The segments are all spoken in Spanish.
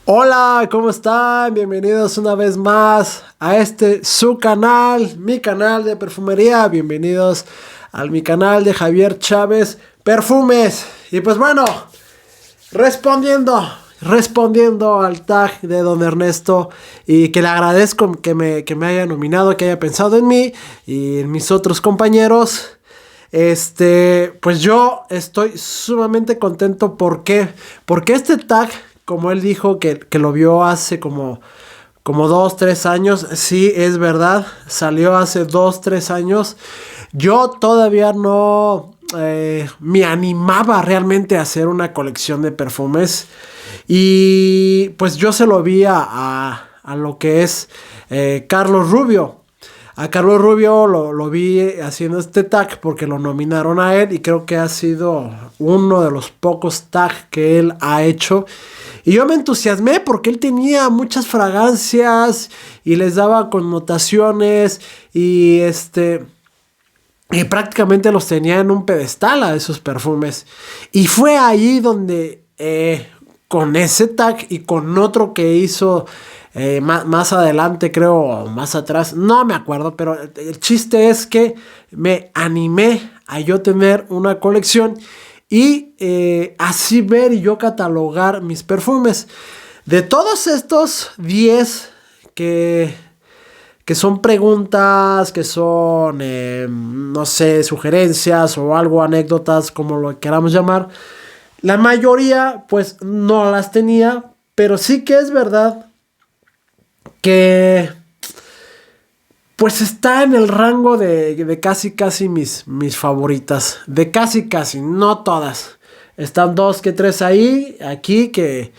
Hola, ¿cómo están? Bienvenidos una vez más a su canal, mi canal de perfumería. Bienvenidos a mi canal de Javier Chávez Perfumes. Y pues bueno, respondiendo al tag de Don Ernesto, y que le agradezco que me haya nominado, que haya pensado en mí y en mis otros compañeros. Pues yo estoy sumamente contento. ¿Por qué? Porque este tag, como él dijo que lo vio hace como 2-3 años. Sí, es verdad, salió hace 2-3 años. Yo todavía no me animaba realmente a hacer una colección de perfumes. Y pues yo se lo vi a lo que es Carlos Rubio. A Carlos Rubio lo vi haciendo este tag porque lo nominaron a él, y creo que ha sido uno de los pocos tags que él ha hecho. Y yo me entusiasmé porque él tenía muchas fragancias y les daba connotaciones y prácticamente los tenía en un pedestal a esos perfumes. Y fue ahí donde con ese tag y con otro que hizo más adelante, creo, más atrás, no me acuerdo, pero el chiste es que me animé a yo tener una colección y así ver y yo catalogar mis perfumes. De todos estos 10 que son preguntas, que son, no sé, sugerencias o algo, anécdotas, como lo queramos llamar, la mayoría pues no las tenía, pero sí que es verdad que pues está en el rango de casi mis favoritas. De casi, no todas. Están 2 que 3 aquí que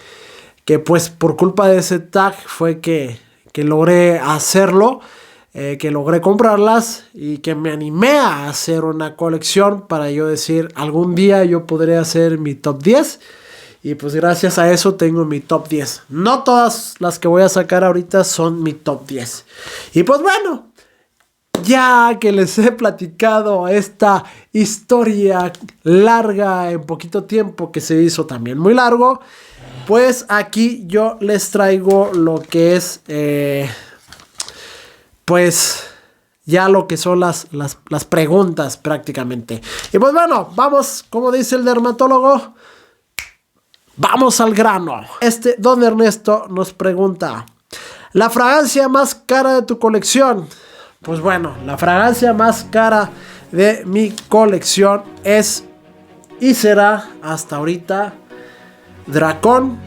pues por culpa de ese tag fue que logré hacerlo, que logré comprarlas y que me animé a hacer una colección para yo decir, algún día yo podré hacer mi top 10. Y pues gracias a eso tengo mi top 10. No todas las que voy a sacar ahorita son mi top 10. Y pues bueno, ya que les he platicado esta historia larga en poquito tiempo, que se hizo también muy largo, pues aquí yo les traigo lo que es, pues ya lo que son las preguntas prácticamente. Y pues bueno, vamos, como dice el dermatólogo, vamos al grano. Don Ernesto nos pregunta: ¿la fragancia más cara de tu colección? Pues bueno, la fragancia más cara de mi colección es y será hasta ahorita Dracón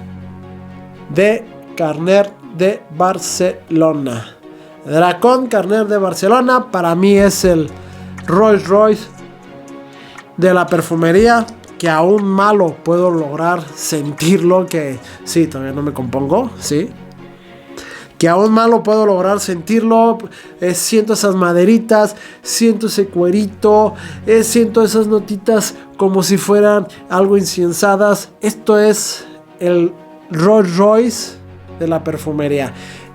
de Carner de Barcelona. Dracón Carner de Barcelona para mí es el Rolls Royce de la perfumería, que aún malo puedo lograr sentirlo, que sí, todavía no me compongo, sí, que aún malo puedo lograr sentirlo. Siento esas maderitas, siento ese cuerito, siento esas notitas como si fueran algo inciensadas. Esto es el Rolls Royce de la perfumería.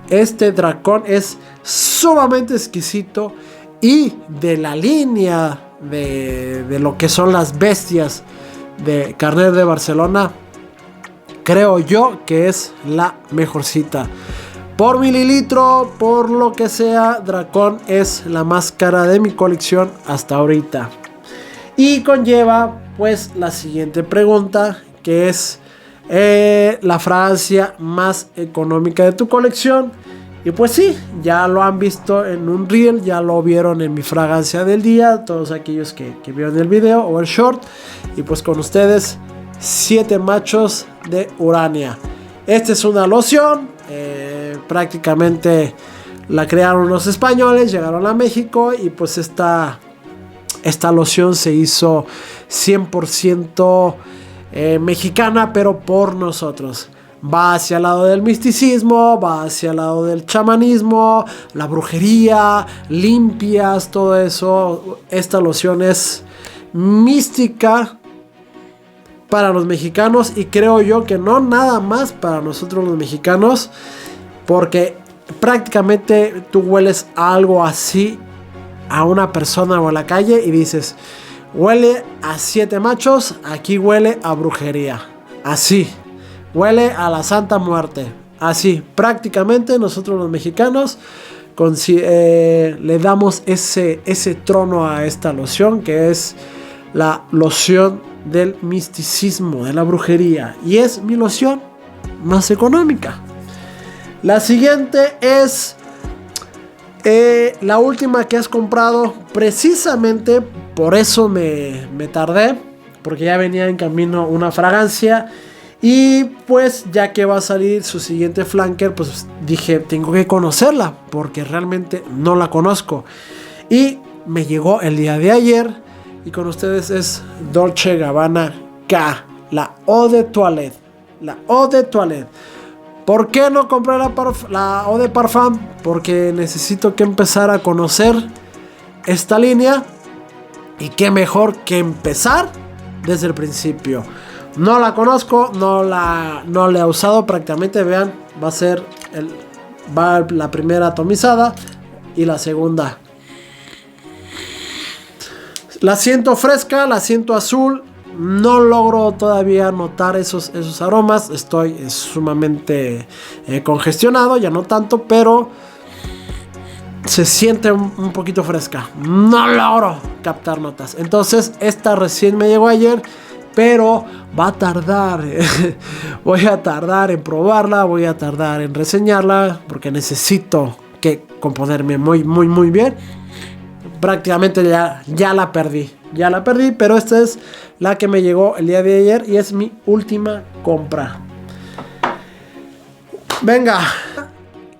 Este Dracón es sumamente exquisito, y de la línea de lo que son las bestias de Carner de Barcelona, creo yo que es la mejorcita. Por mililitro, por lo que sea, Dracón es la más cara de mi colección hasta ahorita. Y conlleva pues la siguiente pregunta, que es la fragancia más económica de tu colección. Y pues sí, ya lo han visto en un reel, ya lo vieron en mi fragancia del día, todos aquellos que vieron el video o el short. Y pues con ustedes, 7 machos de Urania. Esta es una loción, prácticamente la crearon los españoles, llegaron a México, y pues esta loción se hizo 100% mexicana, pero por nosotros. Va hacia el lado del misticismo, va hacia el lado del chamanismo, la brujería, limpias, todo eso. Esta loción es mística para los mexicanos, y creo yo que no nada más para nosotros los mexicanos, porque prácticamente tú hueles algo así a una persona o a la calle y dices, huele a 7 machos, aquí huele a brujería. Así huele a la Santa Muerte. Así, prácticamente nosotros los mexicanos le damos ese trono a esta loción, que es la loción del misticismo, de la brujería. Y es mi loción más económica. La siguiente es la última que has comprado. Precisamente por eso me tardé, porque ya venía en camino una fragancia. Y pues ya que va a salir su siguiente flanker, pues dije, tengo que conocerla, porque realmente no la conozco. Y me llegó el día de ayer, y con ustedes es Dolce & Gabbana K, la Eau de Toilette. La Eau de Toilette. ¿Por qué no compré la Eau de Parfum? Porque necesito que empezar a conocer esta línea. Y qué mejor que empezar desde el principio. No la conozco, no la he usado prácticamente. Vean, va la primera atomizada y la segunda. La siento fresca, la siento azul. No logro todavía notar esos aromas. Estoy sumamente congestionado, ya no tanto, pero se siente un poquito fresca. No logro captar notas. Entonces, esta recién me llegó ayer, pero va a tardar. Voy a tardar en probarla, voy a tardar en reseñarla, porque necesito que componerme muy bien. Prácticamente ya la perdí. Ya la perdí, pero esta es la que me llegó el día de ayer y es mi última compra. Venga,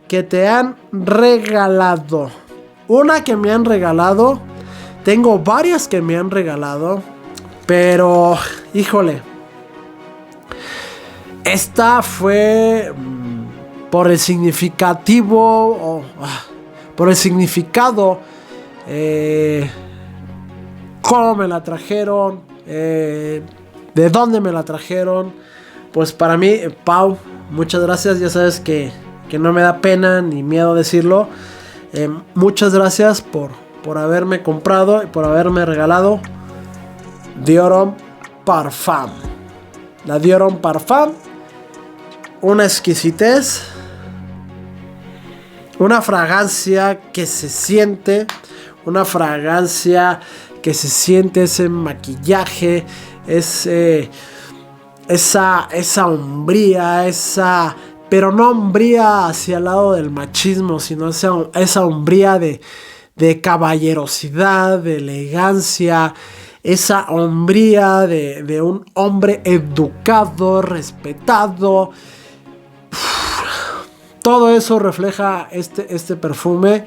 que te han regalado. Una que me han regalado. Tengo varias que me han regalado, pero híjole, esta fue por el significativo por el significado, cómo me la trajeron, de dónde me la trajeron. Pues para mí, Pau, muchas gracias. Ya sabes que no me da pena ni miedo decirlo. Muchas gracias por haberme comprado y por haberme regalado Dior Homme Parfum. La Dior Homme Parfum, una exquisitez, una fragancia que se siente, una fragancia que se siente ese maquillaje, esa hombría, pero no hombría hacia el lado del machismo, sino esa hombría de caballerosidad, de elegancia, esa hombría de un hombre educado, respetado. Todo eso refleja este perfume.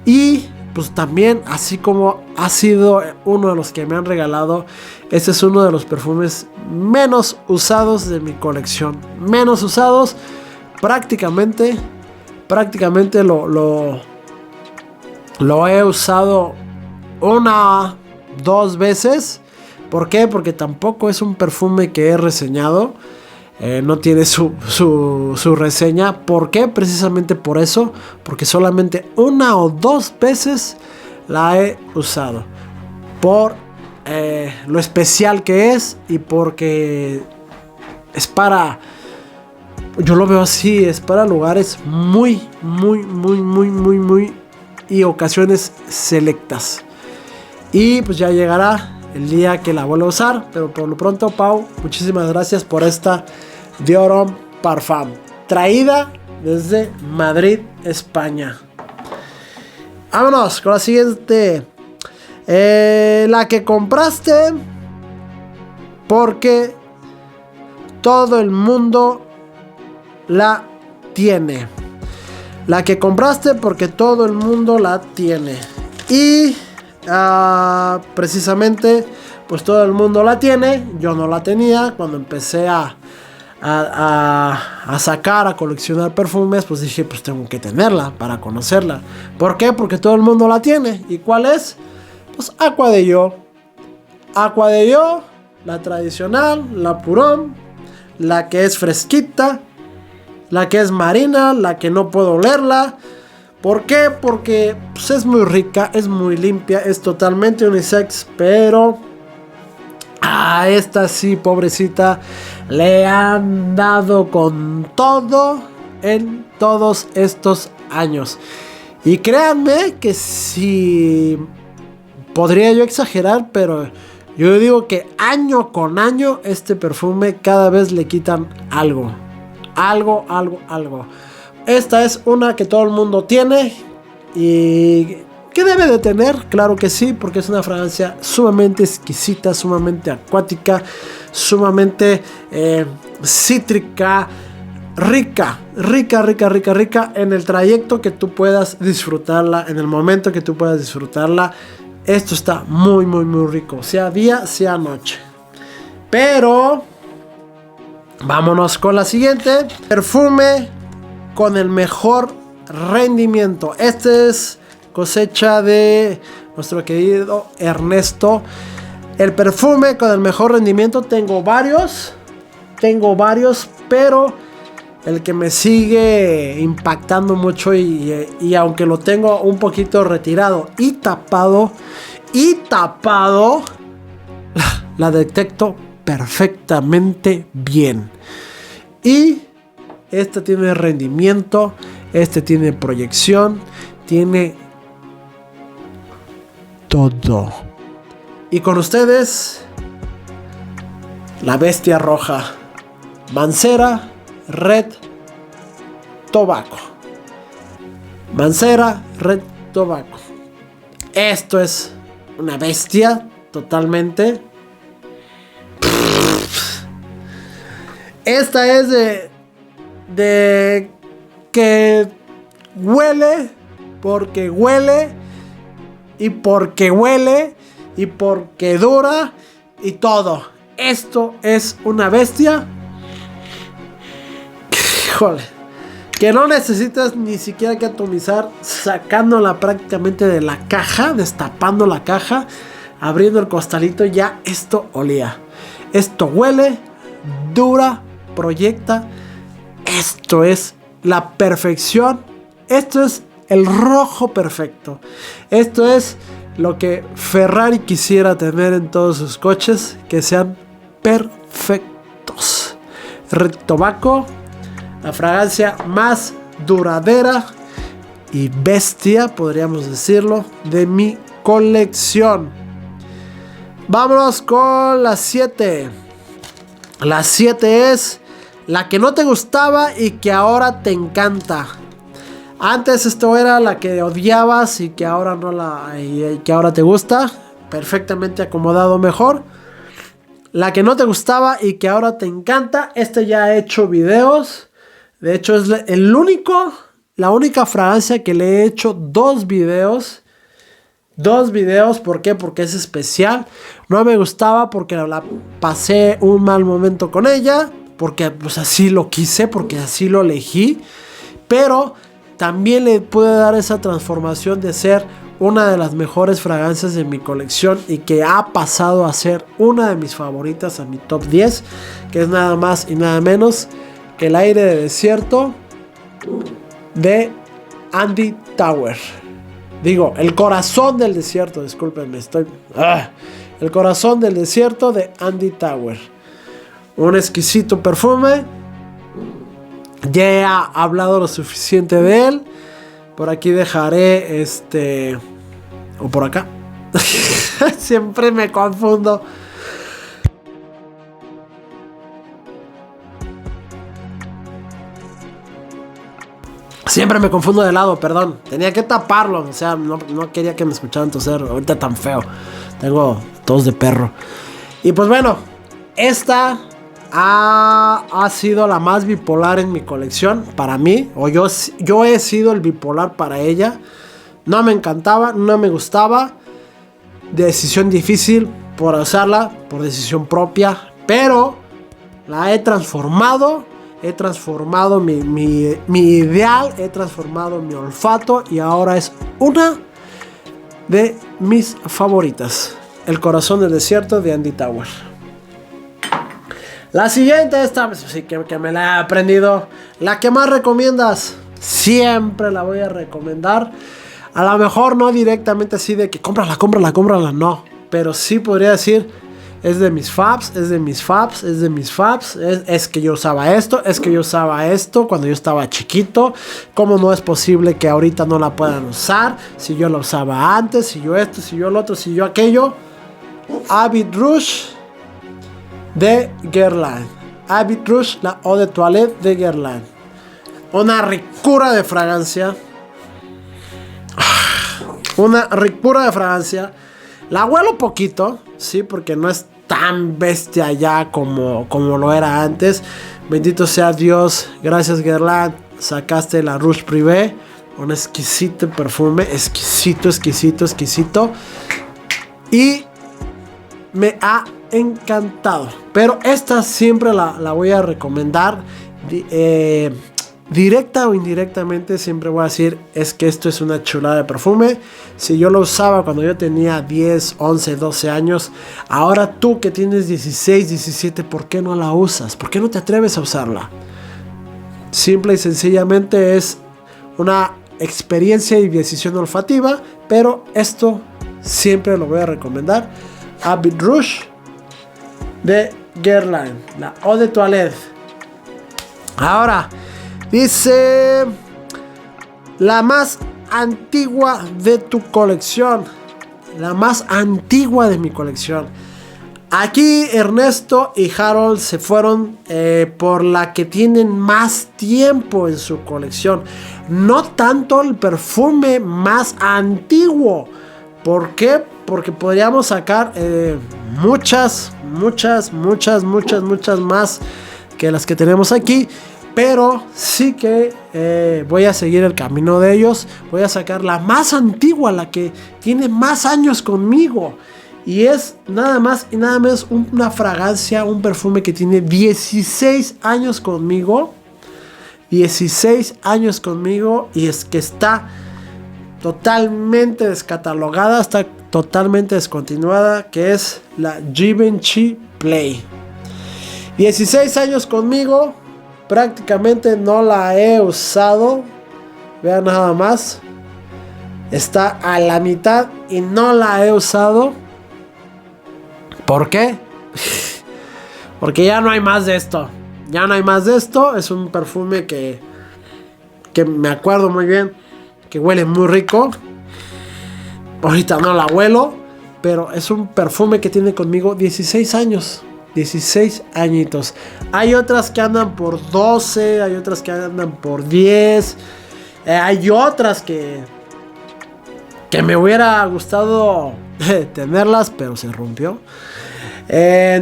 Y pues también, así como ha sido uno de los que me han regalado, este es uno de los perfumes menos usados de mi colección. Menos usados, prácticamente lo he usado 1-2 veces. ¿Por qué? Porque tampoco es un perfume que he reseñado. No tiene su reseña. ¿Por qué? Precisamente por eso. Porque solamente 1 o 2 veces la he usado. Por lo especial que es. Y porque es para... Yo lo veo así. Es para lugares muy y ocasiones selectas. Y pues ya llegará el día que la vuelva a usar. Pero por lo pronto, Pau, muchísimas gracias por esta Dior Homme Parfum, traída desde Madrid, España. Vámonos con la siguiente. La que compraste porque todo el mundo la tiene. La que compraste porque todo el mundo la tiene. Y precisamente, pues todo el mundo la tiene. Yo no la tenía. Cuando empecé a sacar, a coleccionar perfumes, pues dije, pues tengo que tenerla para conocerla. ¿Por qué? Porque todo el mundo la tiene. ¿Y cuál es? Pues Acqua di Gio. Acqua di Gio, la tradicional, la purón, la que es fresquita, la que es marina, la que no puedo olerla. ¿Por qué? Porque pues, es muy rica, es muy limpia, es totalmente unisex, pero A esta sí, pobrecita, le han dado con todo en todos estos años. Y créanme que si podría yo exagerar, pero yo digo que año con año este perfume cada vez le quitan algo. Algo. Esta es una que todo el mundo tiene y que debe de tener, claro que sí, porque es una fragancia sumamente exquisita, sumamente acuática, sumamente cítrica, rica en el trayecto que tú puedas disfrutarla, en el momento que tú puedas disfrutarla. Esto está muy rico, sea día, sea noche. Pero vámonos con la siguiente. Perfume con el mejor rendimiento. Este es cosecha de nuestro querido Ernesto. El perfume con el mejor rendimiento. Tengo varios, pero el que me sigue impactando mucho y aunque lo tengo un poquito retirado y tapado, la detecto perfectamente bien. Y este tiene rendimiento, este tiene proyección, tiene todo. Y con ustedes, la bestia roja, Mancera Red Tobacco. Mancera Red Tobacco. Esto es una bestia totalmente. Esta es de que huele porque huele y porque huele y porque dura y todo. Esto es una bestia. Híjole, que no necesitas ni siquiera que atomizar, sacándola prácticamente de la caja, destapando la caja, abriendo el costalito, ya esto olía. Esto huele, dura, proyecta. Esto es la perfección. Esto es el rojo perfecto. Esto es lo que Ferrari quisiera tener en todos sus coches, que sean perfectos. Red Tobacco, la fragancia más duradera y bestia, podríamos decirlo, de mi colección. Vámonos con la 7. La 7 es la que no te gustaba y que ahora te encanta. Antes esto era la que odiabas y que ahora no y que ahora te gusta. Perfectamente acomodado mejor. La que no te gustaba y que ahora te encanta. Este ya ha hecho videos. De hecho es la única fragancia que le he hecho 2 videos. 2 videos, ¿por qué? Porque es especial. No me gustaba porque la pasé un mal momento con ella. Porque pues así lo quise, porque así lo elegí. Pero también le pude dar esa transformación de ser una de las mejores fragancias de mi colección y que ha pasado a ser una de mis favoritas, a mi top 10, que es nada más y nada menos que el aire de desierto de Andy Tauer. Digo, el corazón del desierto, discúlpenme, el corazón del desierto de Andy Tauer. Un exquisito perfume. Ya he hablado lo suficiente de él. Por aquí dejaré o por acá. Siempre me confundo. Siempre me confundo de lado, perdón. Tenía que taparlo. O sea, no quería que me escucharan toser. Ahorita tan feo. Tengo tos de perro. Y pues bueno, esta ha sido la más bipolar en mi colección. Para mí. O yo he sido el bipolar para ella. No me encantaba, no me gustaba. Decisión difícil por usarla, por decisión propia. Pero la he transformado. He transformado mi ideal, he transformado mi olfato y ahora es una de mis favoritas. El corazón del desierto de Andy Tauer. La siguiente, esta sí que me la he aprendido. La que más recomiendas, siempre la voy a recomendar. A lo mejor no directamente así de que cómprala, no. Pero sí podría decir, es de mis faps, es de mis faps, es de mis faps, es que yo usaba esto, es que yo usaba esto cuando yo estaba chiquito. ¿Cómo no es posible que ahorita no la puedan usar? Si yo la usaba antes, si yo esto, si yo lo otro, si yo aquello. Habit Rouge de Guerlain. Habit Rouge, la eau de toilette de Guerlain. Una ricura de fragancia. Una ricura de fragancia. La huelo poquito, sí, porque no es tan bestia ya como lo era antes. Bendito sea Dios. Gracias, Guerlain. Sacaste la Rouge Privé. Un exquisito perfume. Exquisito, exquisito, exquisito. Y me ha encantado. Pero esta siempre la voy a recomendar. Directa o indirectamente siempre voy a decir es que esto es una chulada de perfume. Si yo lo usaba cuando yo tenía 10, 11, 12 años, ahora tú que tienes 16, 17, ¿por qué no la usas? ¿Por qué no te atreves a usarla? Simple y sencillamente es una experiencia y decisión olfativa, pero esto siempre lo voy a recomendar. Habit Rouge de Guerlain, la eau de toilette. Ahora dice: la más antigua de tu colección. La más antigua de mi colección. Aquí Ernesto y Harold se fueron por la que tienen más tiempo en su colección. No tanto el perfume más antiguo. ¿Por qué? Porque podríamos sacar muchas más que las que tenemos aquí. Pero sí que voy a seguir el camino de ellos. Voy a sacar la más antigua, la que tiene más años conmigo. Y es nada más y nada menos una fragancia, un perfume que tiene 16 años conmigo. 16 años conmigo. Y es que está totalmente descatalogada, está totalmente descontinuada. Que es la Givenchy Play. 16 años conmigo. Prácticamente no la he usado. Vean nada más. Está a la mitad y no la he usado. ¿Por qué? Porque ya no hay más de esto. Ya no hay más de esto. Es un perfume que me acuerdo muy bien. Que huele muy rico. Ahorita no la huelo. Pero es un perfume que tiene conmigo 16 años. 16 añitos. Hay otras que andan por 12. Hay otras que andan por 10. Hay otras que me hubiera gustado tenerlas, pero se rompió.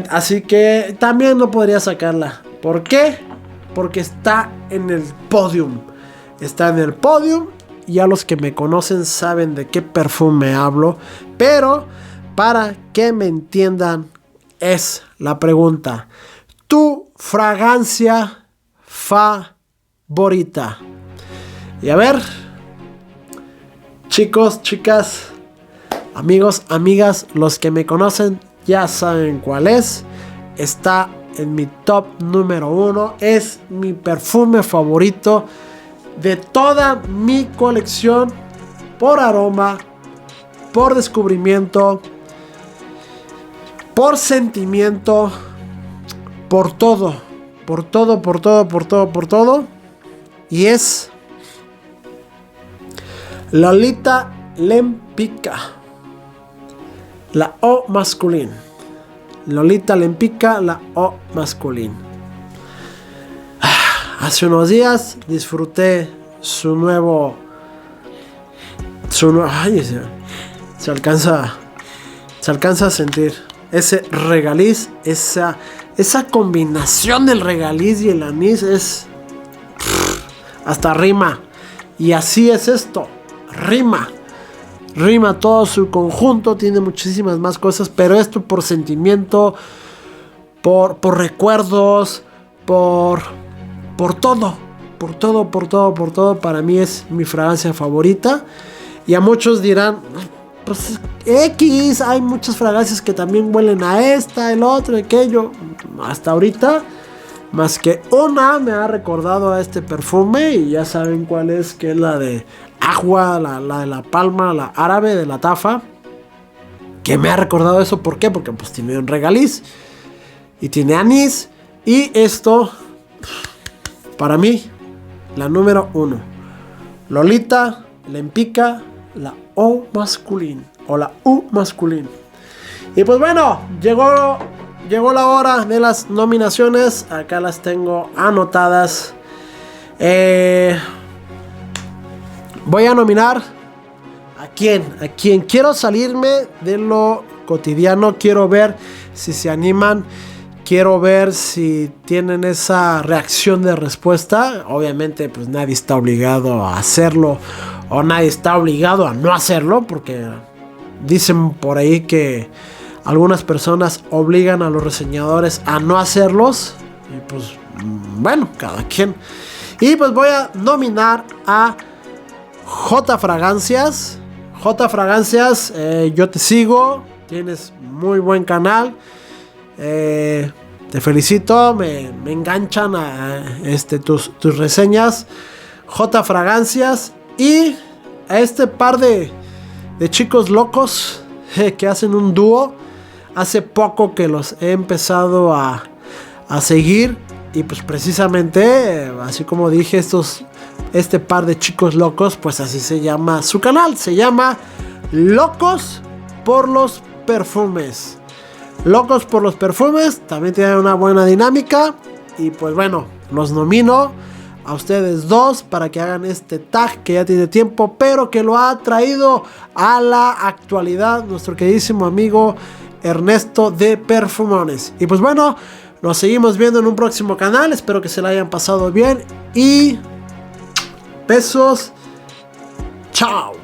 Así que también no podría sacarla. ¿Por qué? Porque está en el podium. Está en el podium. Ya los que me conocen saben de qué perfume hablo. Pero para que me entiendan, es la pregunta: ¿tu fragancia favorita? Y a ver, chicos, chicas, amigos, amigas, los que me conocen ya saben cuál es. Está en mi top número 1. Es mi perfume favorito de toda mi colección. Por aroma, por descubrimiento, por sentimiento, por todo. Por todo, por todo, por todo, por todo. Y es Lolita Lempicka, la eau masculine. Lolita Lempicka, la eau masculine. Hace unos días disfruté su nuevo. Ay, se alcanza a sentir ese regaliz, esa combinación del regaliz y el anís es hasta rima. Y así es esto, rima todo su conjunto. Tiene muchísimas más cosas, pero esto por sentimiento, por recuerdos, por todo, para mí es mi fragancia favorita. Y a muchos dirán, pues X, hay muchas fragancias que también huelen a esta, el otro, aquello. Hasta ahorita, más que una me ha recordado a este perfume, y ya saben cuál es, que es la de agua, la de la palma, la árabe de la Tafa. que me ha recordado eso. ¿Por qué? Porque pues tiene un regaliz y tiene anís. Y esto, para mí, la número 1. Lolita, Lempica, la O masculina o la U masculina. Y pues bueno, llegó la hora de las nominaciones. Acá las tengo anotadas. Voy a nominar a quien quiero salirme de lo cotidiano. Quiero ver si se animan. Quiero ver si tienen esa reacción de respuesta. Obviamente pues nadie está obligado a hacerlo o nadie está obligado a no hacerlo, porque dicen por ahí que algunas personas obligan a los reseñadores a no hacerlos. Y pues bueno, cada quien. Y pues voy a nominar a J Fragancias. J Fragancias, yo te sigo. Tienes muy buen canal. Te felicito. Me enganchan a tus reseñas. J Fragancias. Y a este par de chicos locos que hacen un dúo. Hace poco que los he empezado a seguir. Y pues precisamente, así como dije, este par de chicos locos, pues así se llama su canal. Se llama Locos por los Perfumes. Locos por los Perfumes. También tienen una buena dinámica. Y pues bueno, los nomino a ustedes dos para que hagan este tag que ya tiene tiempo, pero que lo ha traído a la actualidad nuestro queridísimo amigo Ernesto de Perfumones. Y pues bueno, nos seguimos viendo en un próximo canal. Espero que se la hayan pasado bien. Y besos. Chao.